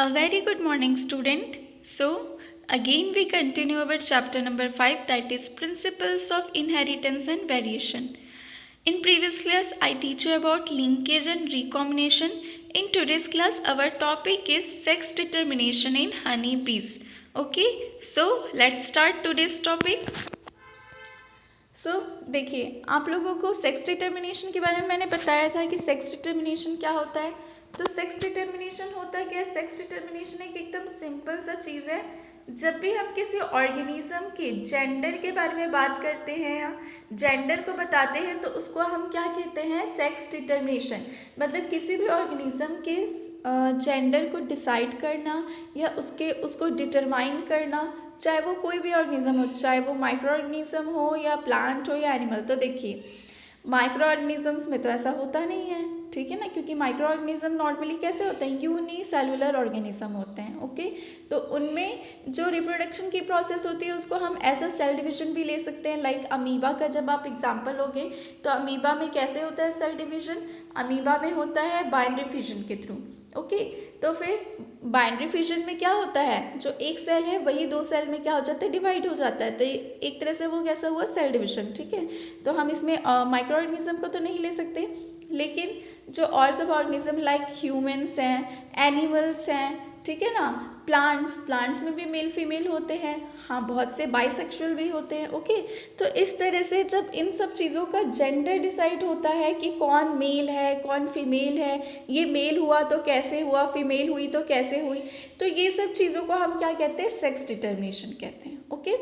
A very good morning, student. So, again we continue our chapter number 5, that is Principles of Inheritance and Variation. In previous class, I teach you about linkage and recombination. In today's class, our topic is sex determination in honeybees. Okay, so let's start today's topic. देखिए आप लोगों को sex determination के बारे में मैंने बताया था कि सेक्स डिटर्मिनेशन क्या होता है। तो सेक्स डिटर्मिनेशन होता क्या है? सेक्स डिटर्मिनेशन एक एकदम सिंपल सा चीज़ है। जब भी हम किसी ऑर्गेनिज्म के जेंडर के बारे में बात करते हैं या जेंडर को बताते हैं तो उसको हम क्या कहते हैं? Sex determination. मतलब किसी भी ऑर्गेनिज्म के जेंडर को डिसाइड करना या उसको डिटरमाइन करना, चाहे वो कोई भी ऑर्गेनिज्म हो, चाहे वो माइक्रो ऑर्गेनिज्म हो या प्लांट हो या एनिमल। तो देखिए माइक्रो ऑर्गेनिजम्स में तो ऐसा होता नहीं है, ठीक है ना, क्योंकि माइक्रो ऑर्गेनिज्म नॉर्मली कैसे होते हैं? यूनिसेलुलर ऑर्गेनिज्म होते हैं। ओके, तो उनमें जो रिप्रोडक्शन की प्रोसेस होती है उसको हम एज अ सेल डिवीजन भी ले सकते हैं। लाइक अमीबा का जब आप एग्जांपल लोगे तो अमीबा में कैसे होता है सेल डिवीजन? अमीबा में होता है बाइनरी फिजन के थ्रू। ओके, तो फिर बाइनरी फिजन में क्या होता है? जो एक सेल है वही दो सेल में क्या हो जाता है? डिवाइड हो जाता है। तो एक तरह से वो कैसा हुआ? Cell division. ठीक है, तो हम इसमें माइक्रो ऑर्गेनिज्म को तो नहीं ले सकते, लेकिन जो और सब ऑर्गेनिज्म लाइक ह्यूमन्स हैं, एनिमल्स हैं, ठीक है ना, प्लांट्स में भी मेल फीमेल होते हैं। हाँ, बहुत से बाइसेक्सुअल भी होते हैं। ओके, तो इस तरह से जब इन सब चीज़ों का जेंडर डिसाइड होता है कि कौन मेल है कौन फीमेल है, ये मेल हुआ तो कैसे हुआ, फीमेल हुई तो कैसे हुई, तो ये सब चीज़ों को हम क्या कहते हैं? सेक्स डिटर्मिनेशन कहते हैं। ओके,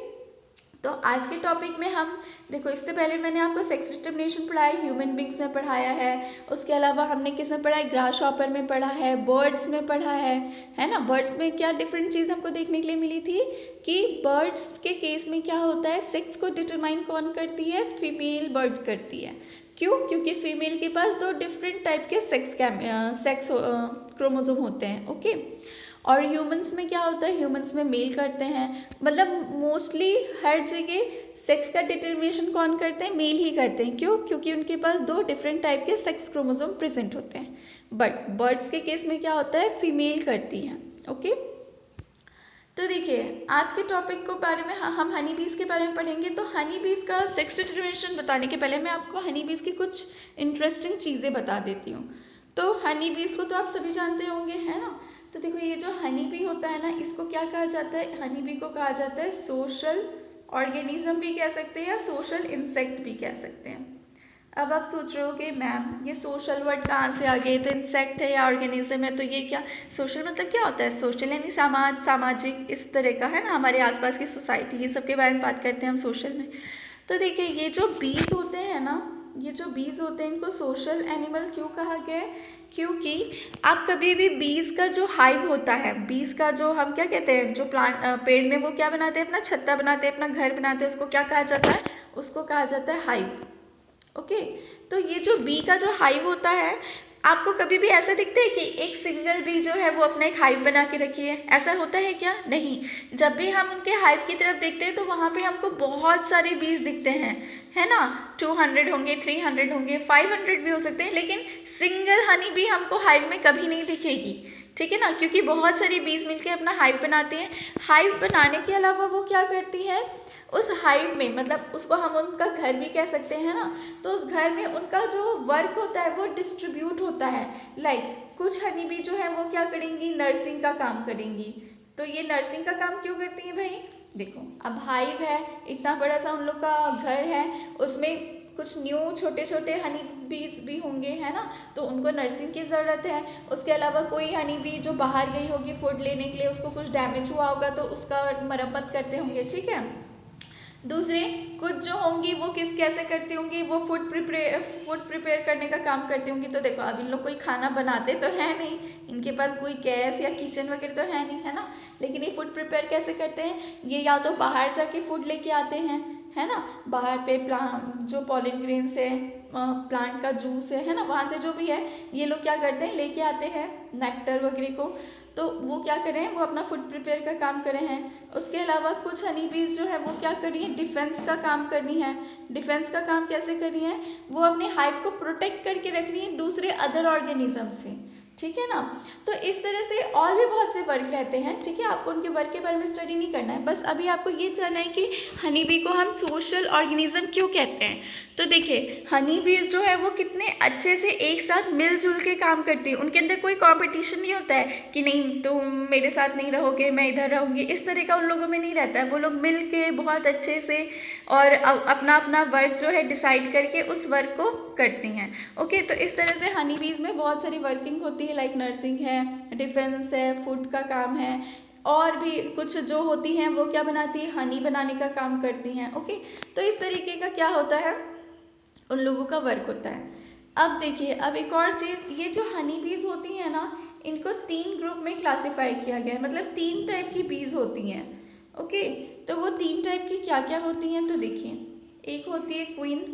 तो आज के टॉपिक में हम देखो, इससे पहले मैंने आपको सेक्स डिटर्मिनेशन पढ़ाया, ह्यूमन बींग्स में पढ़ाया है। उसके अलावा हमने किस में पढ़ा है? ग्रास हॉपर में पढ़ा है, बर्ड्स में पढ़ा है ना। बर्ड्स में क्या डिफरेंट चीज़ हमको देखने के लिए मिली थी कि बर्ड्स के केस में क्या होता है? सेक्स को डिटरमाइन कौन करती है? फीमेल बर्ड करती है। क्यों? क्योंकि फीमेल के पास दो डिफरेंट टाइप के सेक्स क्रोमोसोम होते हैं। ओके, और ह्यूमंस में क्या होता है? ह्यूमंस में मेल करते हैं। मतलब मोस्टली हर जगह सेक्स का डिटर्मिनेशन कौन करते हैं? मेल ही करते हैं। क्यों? क्योंकि उनके पास दो डिफरेंट टाइप के सेक्स क्रोमोसोम प्रेजेंट होते हैं। बट बर्ड्स के केस में क्या होता है? फीमेल करती हैं। ओके, तो देखिए आज के टॉपिक को बारे में हम हनी बीज के बारे में पढ़ेंगे। तो हनी बीज का सेक्स डिटर्मिनेशन बताने के पहले मैं आपको हनी बीज की कुछ इंटरेस्टिंग चीज़ें बता देती हूँ। तो हनी बीज को तो आप सभी जानते होंगे, है ना। तो देखो ये जो हनी बी होता है ना, इसको क्या कहा जाता है? हनी बी को कहा जाता है सोशल ऑर्गेनिज्म भी कह सकते हैं या सोशल इंसेक्ट भी कह सकते हैं। अब आप सोच रहे हो कि मैम ये सोशल वर्ड कहाँ से आ गए? तो इंसेक्ट है या ऑर्गेनिज्म है, तो ये क्या सोशल मतलब क्या होता है? सोशल यानी समाज, सामाजिक, इस तरह का, है ना, हमारे आसपास की सोसाइटी, ये सब के बारे में बात करते हैं हम सोशल में। तो देखिए ये जो बीज होते हैं ना, ये जो बीज होते हैं इनको सोशल एनिमल क्यों कहा गया है? क्योंकि आप कभी भी बीज का जो हाइव होता है, बीज का जो हम क्या कहते हैं, जो प्लांट पेड़ में वो क्या बनाते हैं? अपना छत्ता बनाते हैं, अपना घर बनाते हैं, उसको क्या कहा जाता है? उसको कहा जाता है हाइव। ओके, तो ये जो बी का जो हाइव होता है, आपको कभी भी ऐसा दिखता है कि एक सिंगल बी जो है वो अपना एक हाइव बना के रखी है? ऐसा होता है क्या? नहीं। जब भी हम उनके हाइव की तरफ देखते हैं तो वहाँ पे हमको बहुत सारे बीज दिखते हैं, है ना। 200 होंगे, 300 होंगे, 500 भी हो सकते हैं, लेकिन सिंगल हनी बी हमको हाइव में कभी नहीं दिखेगी, ठीक है ना, क्योंकि बहुत सारी बीज मिलकर अपना हाइव बनाते हैं। हाइव बनाने के अलावा वो क्या करती है? उस हाइव में, मतलब उसको हम उनका घर भी कह सकते हैं ना, तो उस घर में उनका जो वर्क होता है वो डिस्ट्रीब्यूट होता है। लाइक कुछ हनी बी जो है वो क्या करेंगी? नर्सिंग का काम करेंगी। तो ये नर्सिंग का काम क्यों करती हैं भाई? देखो अब हाइव है, इतना बड़ा सा उन लोग का घर है, उसमें कुछ न्यू छोटे छोटे हनी बीज भी होंगे, है ना, तो उनको नर्सिंग की ज़रूरत है। उसके अलावा कोई हनी बी जो बाहर गई होगी फूड लेने के लिए, उसको कुछ डैमेज हुआ होगा तो उसका मरम्मत करते होंगे, ठीक है। दूसरे कुछ जो होंगी वो कैसे करती होंगी? वो फूड प्रिपेयर करने का काम करती होंगी। तो देखो अब इन लोग कोई खाना बनाते तो है नहीं, इनके पास कोई गैस या किचन वगैरह तो है नहीं, है ना, लेकिन ये फूड प्रिपेयर कैसे करते हैं? ये या तो बाहर जाके फूड लेके आते हैं, है ना, बाहर पे जो पॉलिन ग्रेन्स है, प्लांट का जूस है ना, वहाँ से जो भी है ये लोग क्या करते हैं? लेके आते हैं नेक्टर वगैरह को। तो वो क्या करें? वो अपना फूड प्रिपेयर का काम करे हैं। उसके अलावा कुछ हनी बीज जो है वो क्या करी है? डिफेंस का काम करनी है। डिफेंस का काम कैसे करी है? वो अपने हाइव को प्रोटेक्ट करके रख रही है दूसरे अदर ऑर्गेनिज्म से। ठीक है ना। तो इस तरह से और भी बहुत से वर्क रहते हैं, ठीक है। आपको उनके वर्क के बारे में स्टडी नहीं करना है, बस अभी आपको ये जानना है कि हनी बी को हम सोशल ऑर्गेनिज्म क्यों कहते हैं। तो देखिए, हनी बीज जो है वो कितने अच्छे से एक साथ मिलजुल के काम करती है। उनके अंदर कोई कंपटीशन नहीं होता है कि नहीं तुम मेरे साथ नहीं रहोगे मैं इधर रहूँगी, इस तरह का उन लोगों में नहीं रहता है। वो लोग मिल के बहुत अच्छे से और अपना अपना वर्क जो है डिसाइड करके उस वर्क को करती हैं। ओके, तो इस तरह से हनी बीज में बहुत सारी वर्किंग होती है, लाइक नर्सिंग है, डिफेंस है, फूड का काम है, और भी कुछ जो होती हैं वो क्या बनाती है, हनी बनाने का काम करती हैं। ओके, तो इस तरीके का क्या होता है, उन लोगों का वर्क होता है। अब देखिए, अब एक और चीज़, ये जो हनी बीज होती हैं ना, इनको 3 ग्रुप में क्लासिफाई किया गया है, मतलब 3 टाइप की बीज होती हैं। ओके, तो वो 3 टाइप की क्या क्या होती हैं, तो देखिए, एक होती है क्वीन।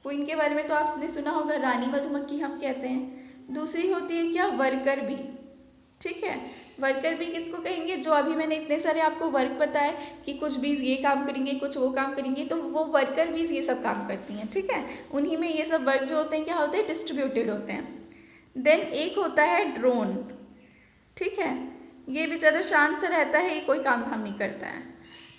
क्वीन के बारे में तो आपने सुना होगा, रानी मधुमक्खी हम कहते हैं। दूसरी होती है क्या, वर्कर बी, ठीक है। वर्कर बी किसको कहेंगे, जो अभी मैंने इतने सारे आपको वर्क बताए कि कुछ बीज ये काम करेंगे कुछ वो काम करेंगे, तो वो वर्कर बीज ये सब काम करती हैं, ठीक है। उन्हीं में ये सब वर्क जो होते हैं क्या होते हैं, डिस्ट्रीब्यूटेड होते हैं। देन एक होता है ड्रोन, ठीक है। ये बेचारा शांत सा रहता है, ये कोई काम धाम नहीं करता है,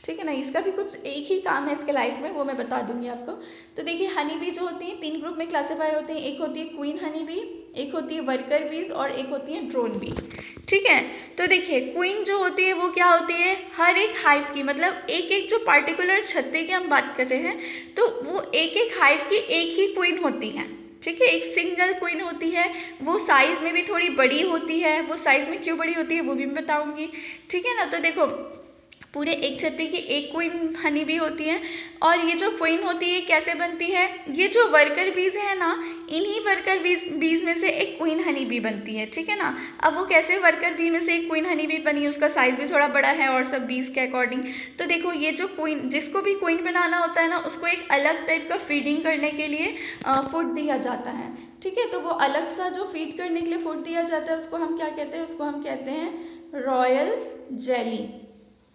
ठीक है ना। इसका भी कुछ एक ही काम है इसके लाइफ में, वो मैं बता दूंगी आपको। तो देखिए, हनी बी जो होती है 3 ग्रुप में क्लासीफाई होते हैं। एक होती है क्वीन हनी बी, एक होती है वर्कर बीज और एक होती है ड्रोन बी, ठीक है। तो देखिए, क्वीन जो होती है वो क्या होती है, हर एक हाइव की, मतलब एक एक जो पार्टिकुलर छत्ते की हम बात कर रहे हैं, तो वो एक एक हाइव की एक ही क्वीन होती है, ठीक है। एक सिंगल क्वीन होती है, वो साइज़ में भी थोड़ी बड़ी होती है। वो साइज़ में क्यों बड़ी होती है वो भी मैं बताऊंगी, ठीक है ना। तो देखो, पूरे एक छत्ते की एक क्वीन हनी बी होती है, और ये जो क्वीन होती है कैसे बनती है, ये जो वर्कर बीज है ना, इन्हीं वर्कर बीज में से एक क्वीन हनी बी बनती है, ठीक है ना। अब वो कैसे वर्कर बी में से एक क्वीन हनी बी बनी, उसका साइज़ भी थोड़ा बड़ा है और सब बीज के अकॉर्डिंग। तो देखो, ये जो क्वीन, जिसको भी क्वीन बनाना होता है ना, उसको एक अलग टाइप का फीडिंग करने के लिए फूड दिया जाता है, ठीक है। तो वो अलग सा जो फीड करने के लिए फूड दिया जाता है, उसको हम क्या कहते हैं, उसको हम कहते हैं रॉयल जेली।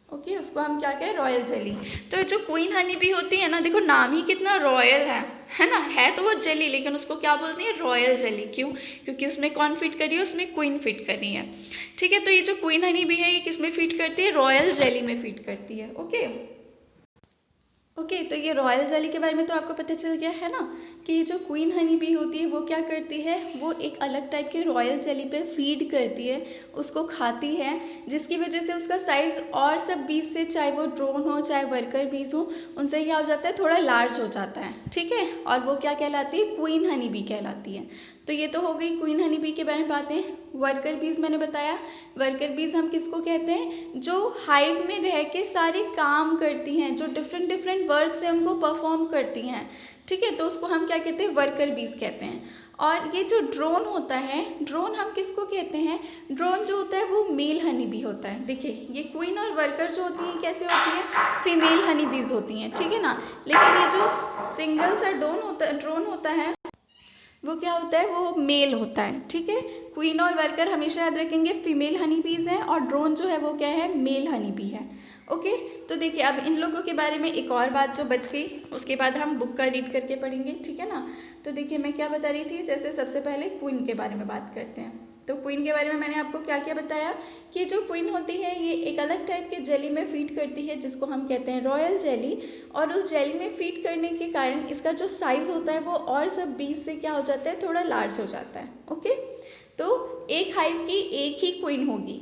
ओके, उसको हम क्या कहें, रॉयल जेली। तो जो क्वीन हनी बी होती है ना, देखो नाम ही कितना रॉयल है ना। है तो वो जेली, लेकिन उसको क्या बोलती है, रॉयल जेली। क्यों, क्योंकि उसमें कौन फिट करी है, उसमें क्वीन फिट करी है, ठीक है। तो ये जो क्वीन हनी बी है, ये किस में फिट करती है, रॉयल जेली में फिट करती है। ओके, तो ये रॉयल जेली के बारे में तो आपको पता चल गया है ना, कि जो क्वीन हनी बी होती है वो क्या करती है, वो एक अलग टाइप के रॉयल जेली पे फीड करती है, उसको खाती है, जिसकी वजह से उसका साइज़ और सब बीज से, चाहे वो ड्रोन हो चाहे वर्कर बीज हो, उनसे क्या हो जाता है, थोड़ा लार्ज हो जाता है, ठीक है। और वो क्या कहलाती है, क्वीन हनी बी कहलाती है। तो ये तो हो गई क्वीन हनी बी के बारे में बातें। वर्कर बीज मैंने बताया, वर्कर बीज हम किसको कहते हैं, जो हाइव में रह के सारे काम करती हैं, जो डिफरेंट डिफरेंट वर्क्स हैं उनको परफॉर्म करती हैं, ठीक है। तो उसको हम क्या कहते हैं, वर्कर बीज कहते हैं। और ये जो ड्रोन होता है, ड्रोन हम किसको कहते हैं, ड्रोन जो होता है वो मेल हनी बी होता है। देखिए, ये क्वीन और वर्कर जो होती हैं कैसे होती हैं, फीमेल हनी बीज होती हैं, ठीक है ना। लेकिन ये जो सिंगल सा ड्रोन होता है वो क्या होता है, वो मेल होता है, ठीक है। क्वीन और वर्कर हमेशा याद रखेंगे फीमेल हनी बीज है, और ड्रोन जो है वो क्या है, मेल हनी बी है। ओके, तो देखिए, अब इन लोगों के बारे में एक और बात जो बच गई, उसके बाद हम बुक का रीड करके पढ़ेंगे, ठीक है ना। तो देखिए, मैं क्या बता रही थी, जैसे सबसे पहले क्वीन के बारे में बात करते हैं। तो क्वीन के बारे में मैंने आपको क्या क्या बताया, कि जो क्वीन होती है ये एक अलग टाइप के जेली में फीड करती है, जिसको हम कहते हैं रॉयल जेली। और उस जेली में फीड करने के कारण इसका जो साइज़ होता है वो और सब बीज से क्या हो जाता है, थोड़ा लार्ज हो जाता है। ओके, तो एक हाइव की एक ही क्वीन होगी।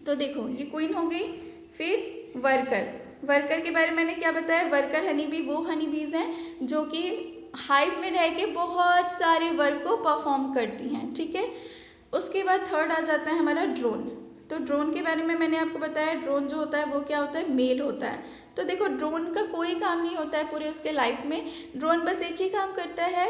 तो देखो, ये क्वीन हो गई। फिर वर्कर के बारे में मैंने क्या बताया, वर्कर हनी बी वो हनी बीज हैं जो कि हाइव में रह के बहुत सारे वर्क को परफॉर्म करती हैं, ठीक है। उसके बाद थर्ड आ जाता है हमारा ड्रोन। तो ड्रोन के बारे में मैंने आपको बताया, ड्रोन जो होता है वो क्या होता है, मेल होता है। तो देखो, ड्रोन का कोई काम नहीं होता है पूरे उसके लाइफ में, ड्रोन बस एक ही काम करता है,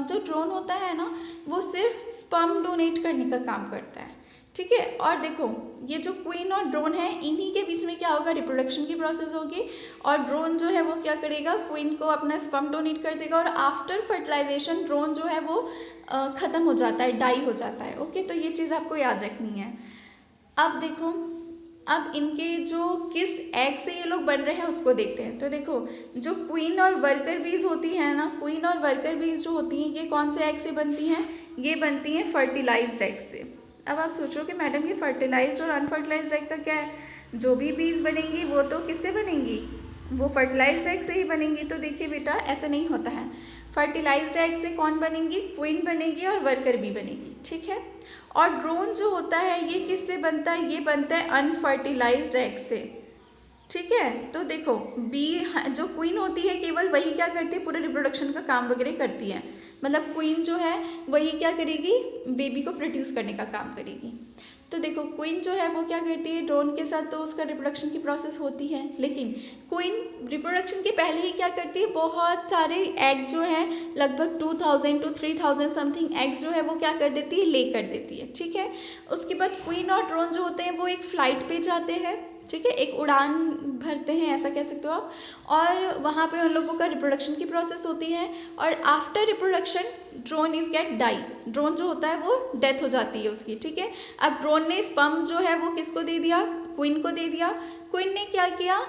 जो ड्रोन होता है ना, वो सिर्फ स्पर्म डोनेट करने का काम करता है, ठीक है। और देखो, ये जो क्वीन और ड्रोन है, इन्हीं के बीच में क्या होगा, रिप्रोडक्शन की प्रोसेस होगी, और ड्रोन जो है वो क्या करेगा, क्वीन को अपना स्पर्म डोनेट कर देगा, और आफ्टर फर्टिलाइजेशन ड्रोन जो है वो ख़त्म हो जाता है, डाई हो जाता है। ओके, तो ये चीज़ आपको याद रखनी है। अब देखो, अब इनके जो किस एग से ये लोग बन रहे हैं उसको देखते हैं। तो देखो, जो क्वीन और वर्कर बीज होती है ना, क्वीन और वर्कर बीज जो होती हैं, ये कौन से एग से बनती हैं, ये बनती हैं फर्टिलाइज्ड एग से। अब आप सोचो कि मैडम ये फर्टिलाइज्ड और अनफर्टिलाइज्ड एग का क्या है? जो भी बीज बनेंगी वो तो किससे बनेंगी? वो फर्टिलाइज्ड एग से ही बनेंगी। तो देखिए बेटा, ऐसा नहीं होता है। फर्टिलाइज्ड एग से कौन बनेंगी? क्वीन बनेगी और वर्कर भी बनेगी, ठीक है। और ड्रोन जो होता है ये किससे बनता है? ये बनता है अनफर्टिलाइज्ड एग से, ठीक है। तो देखो, बी जो क्वीन होती है केवल वही क्या करती है? पूरे रिप्रोडक्शन का काम वगैरह करती है। मतलब क्वीन जो है वही क्या करेगी? बेबी को प्रोड्यूस करने का काम करेगी। तो देखो, क्वीन जो है वो क्या करती है? ड्रोन के साथ तो उसका रिप्रोडक्शन की प्रोसेस होती है, लेकिन क्वीन रिप्रोडक्शन के पहले ही क्या करती है? बहुत सारे एग जो हैं, लगभग 2000 to 3000 समथिंग एग्स जो है वो क्या कर देती है? ले कर देती है, ठीक है। उसके बाद क्वीन और ड्रोन जो होते हैं वो एक फ्लाइट पे जाते हैं, ठीक है, एक उड़ान भरते हैं, ऐसा कह सकते हो आप। और वहाँ पे उन लोगों का रिप्रोडक्शन की प्रोसेस होती है। और after reproduction drone is get die. Drone जो होता है वो डेथ हो जाती है उसकी, ठीक है। अब ड्रोन ने स्पर्म जो है वो किसको दे दिया? क्वीन को दे दिया। क्वीन ने क्या किया?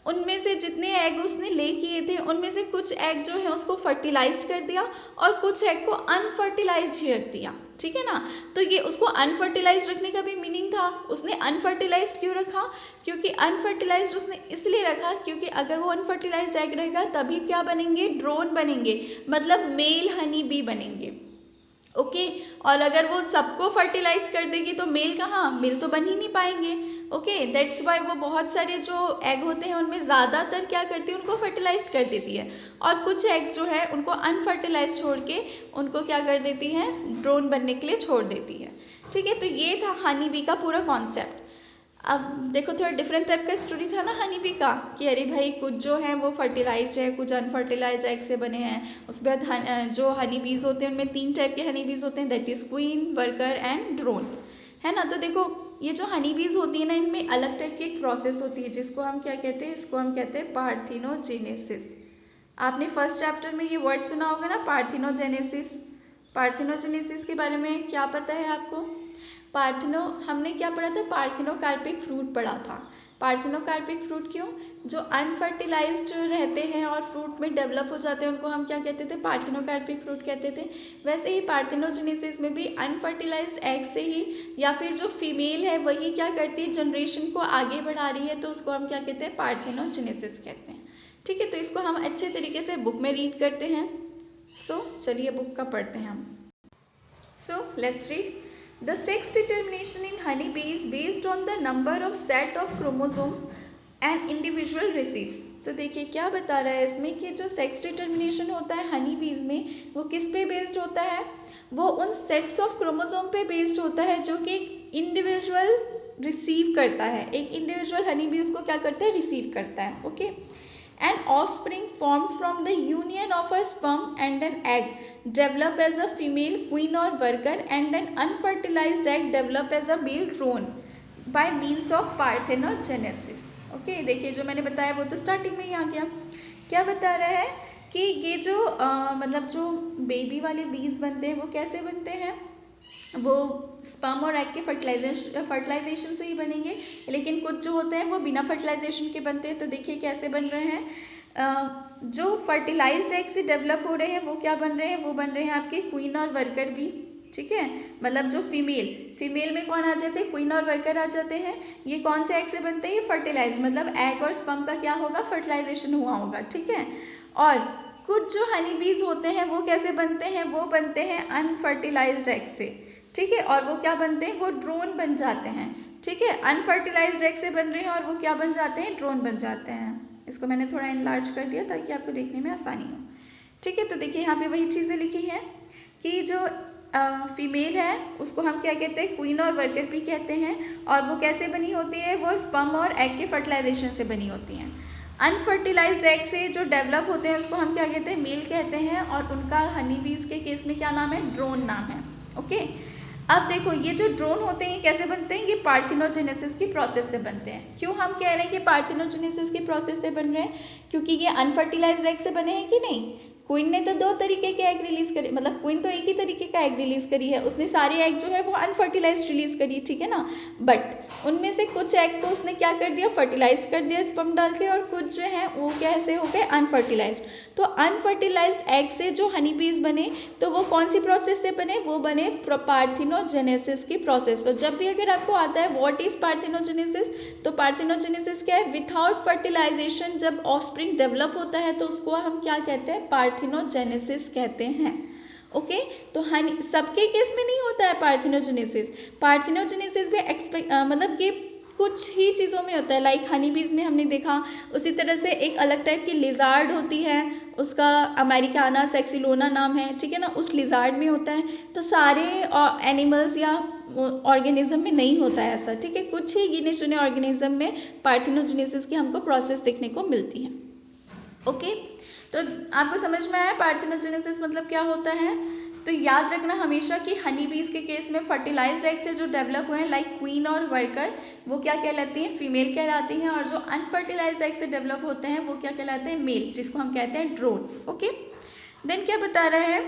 उनमें से जितने एग उसने ले किए थे उनमें से कुछ एग जो है उसको फर्टिलाइज्ड कर दिया और कुछ एग को अनफर्टिलाइज्ड ही रख दिया, ठीक है ना। तो ये उसको अनफर्टिलाइज्ड रखने का भी मीनिंग था। उसने अनफर्टिलाइज्ड क्यों रखा? क्योंकि अनफर्टिलाइज्ड उसने इसलिए रखा क्योंकि अगर वो अनफर्टिलाइज्ड एग रहेगा तभी क्या बनेंगे? ड्रोन बनेंगे, मतलब मेल हनी बी बनेंगे, ओके। और अगर वो सबको फर्टिलाइज कर देगी तो मेल कहाँ? मेल तो बन ही नहीं पाएंगे, ओके। दैट्स वाई वो बहुत सारे जो एग होते हैं उनमें ज़्यादातर क्या करती है? उनको फर्टिलाइज कर देती है। और कुछ एग्स जो है उनको अनफर्टिलाइज छोड़ के उनको क्या कर देती है? ड्रोन बनने के लिए छोड़ देती है, ठीक है। तो ये था हनी बी का पूरा कॉन्सेप्ट। अब देखो, थोड़ा डिफरेंट टाइप का स्टोरी था ना हनी बी का, कि अरे भाई कुछ जो हैं वो फर्टिलाइज्ड है, कुछ अनफर्टिलाइज्ड एग से बने हैं। उसके बाद जो हनी बीज होते हैं उनमें 3 टाइप के हनी बीज होते हैं, that is queen, worker and drone, है ना। तो देखो, ये जो हनी बीज होती है ना, इनमें अलग टाइप की एक प्रोसेस होती है जिसको हम क्या कहते हैं? इसको हम कहते हैं पार्थिनोजेनेसिस। आपने फर्स्ट चैप्टर में ये वर्ड सुना होगा ना, पार्थिनोजेनेसिस। पार्थिनोजेनेसिस के बारे में क्या पता है आपको? हमने क्या पढ़ा था? पार्थिनोकार्पिक फ्रूट पढ़ा था। पार्थिनोकार्पिक फ्रूट क्यों? जो अनफर्टिलाइज्ड रहते हैं और फ्रूट में डेवलप हो जाते हैं उनको हम क्या कहते थे? पार्थिनोकार्पिक फ्रूट कहते थे। वैसे ही पार्थिनोजेनेसिस में भी अनफर्टिलाइज्ड एग से ही या फिर जो फीमेल है वही क्या करती है? जनरेशन को आगे बढ़ा रही है, तो उसको हम क्या कहते हैं? पार्थिनोजेनेसिस कहते हैं, ठीक है। तो इसको हम अच्छे तरीके से बुक में रीड करते हैं। चलिए बुक का पढ़ते हैं हम। Let's read. The sex determination in honeybee is based on the number of set of chromosomes an individual receives. तो देखिए क्या बता रहा है इसमें कि जो सेक्स डिटर्मिनेशन होता है हनी बीज में वो किस पे बेस्ड होता है? वो उन सेट्स ऑफ क्रोमोसोम पे बेस्ड होता है जो कि एक इंडिविजुअल रिसीव करता है। एक इंडिविजुअल हनी बी उसको क्या करता है? रिसीव करता है, okay. An offspring formed from the union of a sperm and an egg develop as a female queen or worker, and an unfertilized egg develop as a male drone by means of parthenogenesis. Okay, देखिए जो मैंने बताया वो तो starting में ही आ गया। क्या बता रहा है कि ये जो मतलब जो बेबी वाले बीज बनते हैं वो कैसे बनते हैं? वो स्पर्म और एग के फर्टिलाइजेशन से ही बनेंगे, लेकिन कुछ जो होते हैं वो बिना फर्टिलाइजेशन के बनते हैं। तो देखिए कैसे बन रहे हैं। जो फर्टिलाइज्ड एग से डेवलप हो रहे हैं वो क्या बन रहे हैं? वो बन रहे हैं आपके क्वीन और वर्कर भी, ठीक है। मतलब जो फीमेल में कौन आ जाते हैं? क्वीन और वर्कर आ जाते हैं। ये कौन से एग से बनते हैं? ये फर्टिलाइज, मतलब एग और स्पर्म का क्या होगा? फर्टिलाइजेशन हुआ होगा, ठीक है। और कुछ जो हनी बीज होते हैं वो कैसे बनते हैं? वो बनते हैं अनफर्टिलाइज्ड एग से, ठीक है। और वो क्या बनते हैं? वो ड्रोन बन जाते हैं, ठीक है। अनफर्टिलाइज्ड एग से बन रहे हैं और वो क्या बन जाते हैं? ड्रोन बन जाते हैं। इसको मैंने थोड़ा इनलार्ज कर दिया ताकि आपको देखने में आसानी हो, ठीक है। तो देखिए यहाँ पे वही चीज़ें लिखी हैं कि जो फीमेल है उसको हम क्या कहते हैं? क्वीन और वर्कर भी कहते हैं। और वो कैसे बनी होती है? वो स्पर्म और एग के फर्टिलाइजेशन से बनी होती हैं। अनफर्टिलाइज्ड एग से जो डेवलप होते हैं उसको हम क्या कहते हैं? मेल कहते हैं। और उनका हनी बीज के केस में क्या नाम है? ड्रोन नाम है, ओके। अब देखो ये जो ड्रोन होते हैं ये कैसे बनते हैं? ये पार्थिनोजेनेसिस की प्रोसेस से बनते हैं। क्यों हम कह रहे हैं कि पार्थिनोजेनेसिस की प्रोसेस से बन रहे हैं? क्योंकि ये अनफर्टिलाइज्ड एग से बने हैं कि नहीं? क्वीन ने तो 2 तरीके के एग रिलीज करे, मतलब क्वीन तो एक ही तरीके का एग रिलीज करी है, उसने सारे एग जो है वो अनफर्टिलाइज्ड रिलीज करी, ठीक है ना। बट उनमें से कुछ एग को उसने क्या कर दिया, फर्टिलाइज कर दिया स्पर्म डाल के, और कुछ जो है वो कैसे हो गए, अनफर्टिलाइज्ड। तो अनफर्टिलाइज्ड एग से जो हनी बीज बने तो वो कौन सी प्रोसेस से बने, वो बने पार्थिनोजेनेसिस की प्रोसेस। तो जब भी अगर आपको आता है व्हाट इज पार्थिनोजेनेसिस, तो पार्थिनोजेनेसिस क्या है, विथआउट फर्टिलाइजेशन जब ऑफस्प्रिंग डेवलप होता है तो उसको हम क्या कहते हैं, पार्थिनोजेनेसिस कहते हैं। ओके तो हनी सबके केस में नहीं होता है पार्थिनोजेनेसिस। पार्थिनोजेनेसिस भी मतलब कि कुछ ही चीज़ों में होता है, लाइक हनी बीज में हमने देखा। उसी तरह से एक अलग टाइप की लिजार्ड होती है, उसका अमेरिकाना सेक्सिलोना नाम है, ठीक है ना, उस लिजार्ड में होता है। तो सारे एनिमल्स या ऑर्गेनिज्म में नहीं होता है ऐसा, ठीक है। कुछ ही गिने चुने ऑर्गेनिज्म में पार्थिनोजेनेसिस की हमको प्रोसेस देखने को मिलती है। ओके तो आपको समझ में आया पार्थिनोजेनेसिस मतलब क्या होता है। तो याद रखना हमेशा कि हनी बीज के केस में फर्टिलाइज्ड एग से जो डेवलप हुए हैं लाइक क्वीन और वर्कर, वो क्या कहलाती हैं, फीमेल कहलाती हैं, और जो अनफर्टिलाइज्ड एग से डेवलप होते हैं वो क्या कहलाते हैं, मेल, जिसको हम कहते हैं ड्रोन। ओके देन क्या बता रहे हैं,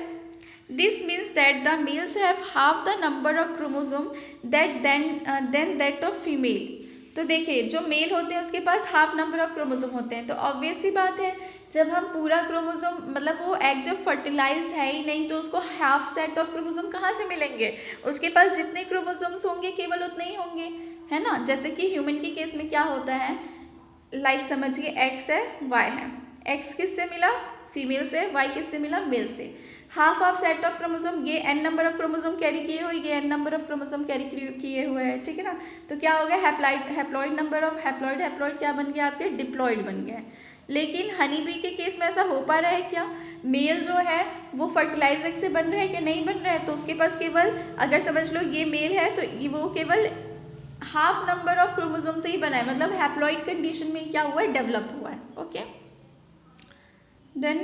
this means that the males have half the number of chromosome then that of female. तो देखिए जो मेल होते हैं उसके पास हाफ नंबर ऑफ क्रोमोसोम होते हैं, तो ऑब्वियस सी बात है जब हम पूरा क्रोमोसोम, मतलब वो एग जब फर्टिलाइज्ड है ही नहीं तो उसको हाफ सेट ऑफ क्रोमोसोम कहाँ से मिलेंगे, उसके पास जितने क्रोमोसोम्स होंगे केवल उतने ही होंगे, है ना। जैसे कि ह्यूमन के केस में क्या होता है, लाइक समझिए एक्स है वाई है, एक्स किससे मिला, फीमेल से, वाई किससे मिला, मेल से। हाफ सेट ऑफ क्रोमोसोम, ये n number of chromosome carry किए हुए, ये n number of chromosome carry किए हुए हैं, ठीक है ना। तो क्या हो गया, हैप्लॉइड नंबर ऑफ हैप्लॉइड क्या बन गया आपके, डिप्लॉइड बन गया। लेकिन हनी बी के केस में ऐसा हो पा रहा है क्या, मेल जो है वो फर्टिलाइज्ड एग से बन रहा है कि नहीं बन रहा है, तो उसके पास केवल, अगर समझ लो ये मेल है तो वो केवल हाफ नंबर ऑफ क्रोमोसोम से ही बना है, मतलब हैप्लॉइड कंडीशन में क्या हुआ है, डेवलप हुआ है। Okay then